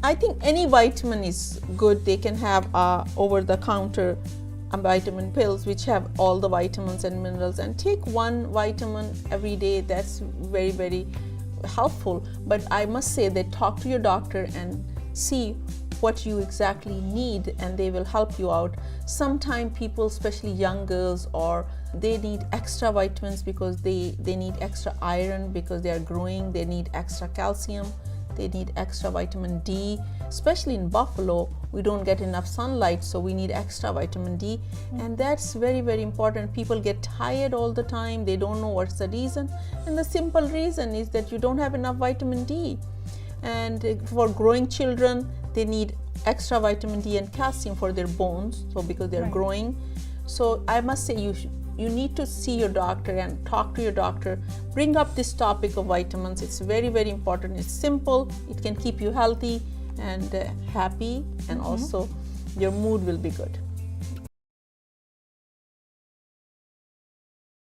I think any vitamin is good. They can have over-the-counter vitamin pills which have all the vitamins and minerals, and take one vitamin every day. That's very, very helpful. But I must say that talk to your doctor and see what you exactly need, and they will help you out. Sometimes people, especially young girls, or they need extra vitamins because they need extra iron because they are growing. They need extra calcium. They need extra vitamin D, especially in Buffalo. We don't get enough sunlight, so we need extra vitamin D. And that's very, very important. People get tired all the time. They don't know what's the reason. And the simple reason is that you don't have enough vitamin D. And for growing children, they need extra vitamin D and calcium for their bones, so because they're growing. So I must say you need to see your doctor and talk to your doctor. Bring up this topic of vitamins. It's very, very important. It's simple. It can keep you healthy and happy, and also your mood will be good.